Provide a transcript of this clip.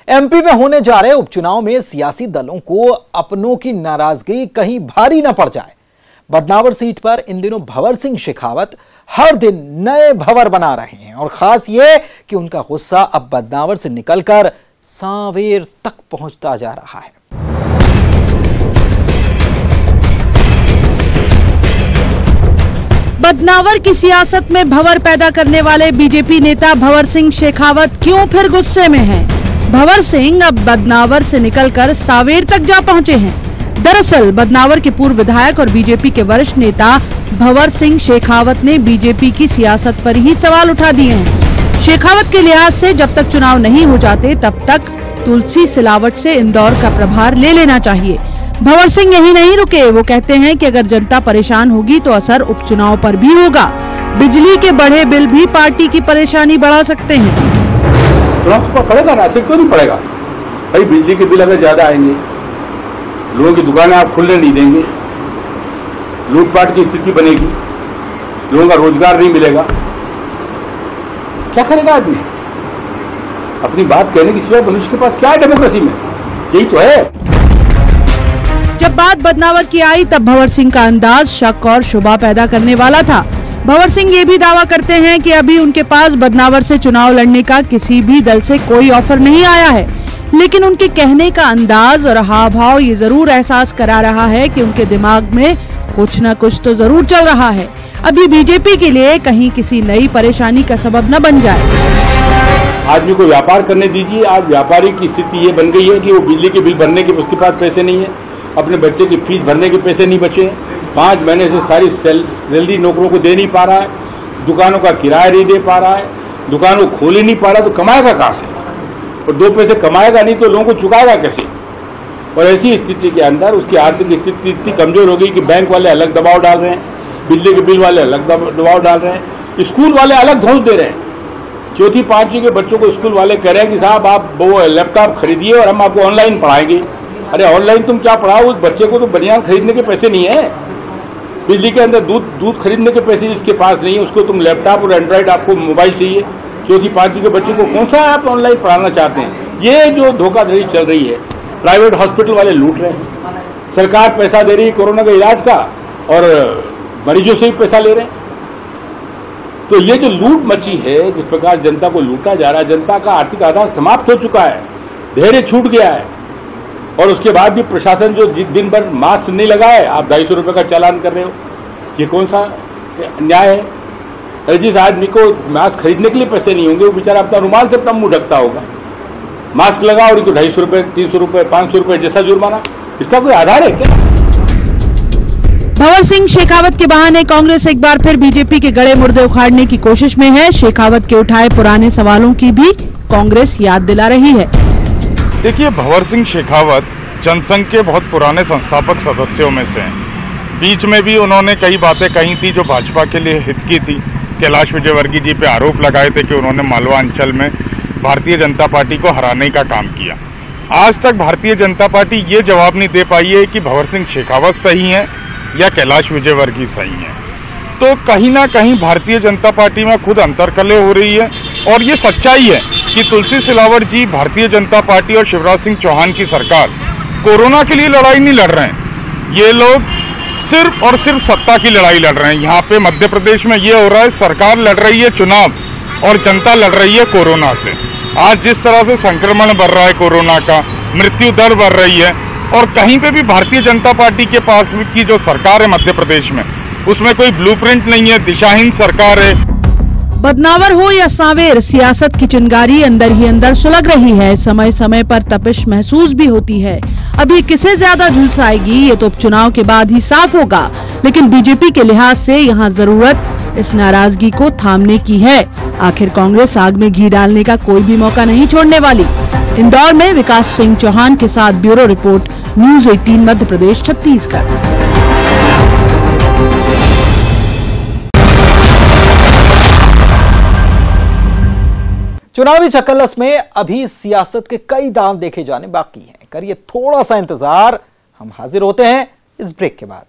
MP में होने जा रहे उपचुनाव में सियासी दलों को अपनों की नाराजगी कहीं भारी न पड़ जाए। बदनावर सीट पर इन दिनों भंवर सिंह शेखावत हर दिन नए भंवर बना रहे हैं और खास ये कि उनका गुस्सा अब बदनावर से निकलकर सांवेर तक पहुंचता जा रहा है। बदनावर की सियासत में भंवर पैदा करने वाले बीजेपी नेता भंवर सिंह शेखावत क्यों फिर गुस्से में हैं? भंवर सिंह अब बदनावर से निकलकर सांवेर तक जा पहुंचे हैं। दरअसल बदनावर के पूर्व विधायक और बीजेपी के वरिष्ठ नेता भंवर सिंह शेखावत ने बीजेपी की सियासत पर ही सवाल उठा दिए हैं। शेखावत के लिहाज से जब तक चुनाव नहीं हो जाते तब तक तुलसी सिलावट से इंदौर का प्रभार ले लेना चाहिए। भंवर सिंह यही नहीं रुके, वो कहते हैं कि अगर जनता परेशान होगी तो असर उपचुनाव पर भी होगा। बिजली के बढ़े बिल भी पार्टी की परेशानी बढ़ा सकते हैं। पड़ेगा ना, ऐसे क्यों नहीं पड़ेगा भाई? बिजली के बिल अगर ज्यादा आएंगे, लोगों की दुकानें आप खुलने नहीं देंगे, लूटपाट की स्थिति बनेगी, लोगों का रोजगार नहीं मिलेगा, क्या करेगा आदमी? अपनी बात कहने की सिवाय मनुष्य के पास क्या है डेमोक्रेसी में? यही तो है। जब बात बदनावर की आई तब भंवर सिंह का अंदाज शक और शुबा पैदा करने वाला था। भंवर सिंह ये भी दावा करते हैं कि अभी उनके पास बदनावर से चुनाव लड़ने का किसी भी दल से कोई ऑफर नहीं आया है, लेकिन उनके कहने का अंदाज और हाव भाव ये जरूर एहसास करा रहा है कि उनके दिमाग में कुछ न कुछ तो जरूर चल रहा है। अभी बीजेपी के लिए कहीं किसी नई परेशानी का सबब न बन जाए। आदमी को व्यापार करने दीजिए। आज व्यापारी की स्थिति ये बन गई है कि वो बिजली के बिल भरने के उसके पास पैसे नहीं है, अपने बच्चे की फीस भरने के पैसे नहीं बचे हैं, 5 महीने से सारी सैलरी नौकरों को दे नहीं पा रहा है, दुकानों का किराया नहीं दे पा रहा है, दुकान को खोल ही नहीं पा रहा, तो कमाएगा कहाँ से? और 2 पैसे कमाएगा नहीं तो लोगों को चुकाएगा कैसे? और ऐसी स्थिति के अंदर उसकी आर्थिक स्थिति इतनी कमजोर हो गई कि बैंक वाले अलग दबाव डाल रहे हैं, बिजली के बिल वाले अलग दबाव डाल रहे हैं, स्कूल वाले अलग धौंस दे रहे हैं। 4ठी 5वीं के बच्चों को स्कूल वाले कह रहे हैं कि साहब आप वो लैपटॉप खरीदिए और हम आपको ऑनलाइन पढ़ाएंगे। अरे ऑनलाइन तुम क्या पढ़ाओ? उस बच्चे को तो बनियान खरीदने के पैसे नहीं है, बिजली के अंदर दूध खरीदने के पैसे जिसके पास नहीं है उसको तुम लैपटॉप और एंड्रॉइड आपको मोबाइल चाहिए। 4ठी 5वीं के बच्चे को कौन सा आप ऑनलाइन पढ़ाना चाहते हैं? ये जो धोखाधड़ी चल रही है, प्राइवेट हॉस्पिटल वाले लूट रहे हैं, सरकार पैसा दे रही है कोरोना के इलाज का और मरीजों से ही पैसा ले रहे हैं। तो ये जो लूट मची है, जिस प्रकार जनता को लूटा जा रहा है, जनता का आर्थिक आधार समाप्त हो चुका है, धैर्य छूट गया है। और उसके बाद भी प्रशासन जो दिन भर मास्क नहीं लगाए, आप 250 रुपये का चालान कर रहे हो, ये कौन सा न्याय है? अरे जिस आदमी को मास्क खरीदने के लिए पैसे नहीं होंगे वो बेचारा अपना रुमाल से अपना मुंह ढकता होगा, मास्क लगाओ और 250 रुपये, 300 रुपये, 500 रुपये जैसा जुर्माना, इसका कोई आधार है क्या? भंवर सिंह शेखावत के बहाने कांग्रेस एक बार फिर बीजेपी के गड़े मुर्दे उखाड़ने की कोशिश में है। शेखावत के उठाए पुराने सवालों की भी कांग्रेस याद दिला रही है। देखिए, भंवर सिंह शेखावत जनसंघ के बहुत पुराने संस्थापक सदस्यों में से हैं। बीच में भी उन्होंने कई बातें कही थी जो भाजपा के लिए हित की थी। कैलाश विजयवर्गीय जी पे आरोप लगाए थे कि उन्होंने मालवा अंचल में भारतीय जनता पार्टी को हराने का काम किया। आज तक भारतीय जनता पार्टी ये जवाब नहीं दे पाई है कि भंवर सिंह शेखावत सही हैं या कैलाश विजयवर्गीय सही हैं। तो कहीं ना कहीं भारतीय जनता पार्टी में खुद अंतर्कलह हो रही है और ये सच्चाई है कि तुलसी सिलावट जी भारतीय जनता पार्टी और शिवराज सिंह चौहान की सरकार कोरोना के लिए लड़ाई नहीं लड़ रहे हैं। ये लोग सिर्फ और सिर्फ सत्ता की लड़ाई लड़ रहे हैं। यहाँ पे मध्य प्रदेश में ये हो रहा है, सरकार लड़ रही है चुनाव और जनता लड़ रही है कोरोना से। आज जिस तरह से संक्रमण बढ़ रहा है कोरोना का, मृत्यु दर बढ़ रही है और कहीं पे भी भारतीय जनता पार्टी के पास की जो सरकार है मध्य प्रदेश में, उसमें कोई ब्लूप्रिंट नहीं है, दिशाहीन सरकार है। बदनावर हो या सांवेर, सियासत की चिंगारी अंदर ही अंदर सुलग रही है। समय समय पर तपिश महसूस भी होती है। अभी किसे ज्यादा झुलसाएगी ये तो उपचुनाव के बाद ही साफ होगा, लेकिन बीजेपी के लिहाज से यहाँ जरूरत इस नाराजगी को थामने की है। आखिर कांग्रेस आग में घी डालने का कोई भी मौका नहीं छोड़ने वाली। इंदौर में विकास सिंह चौहान के साथ bureau report, news 18 Madhya Pradesh Chhattisgarh. चुनावी चकल्लस में अभी सियासत के कई दांव देखे जाने बाकी हैं। करिए थोड़ा सा इंतजार, हम हाजिर होते हैं इस ब्रेक के बाद।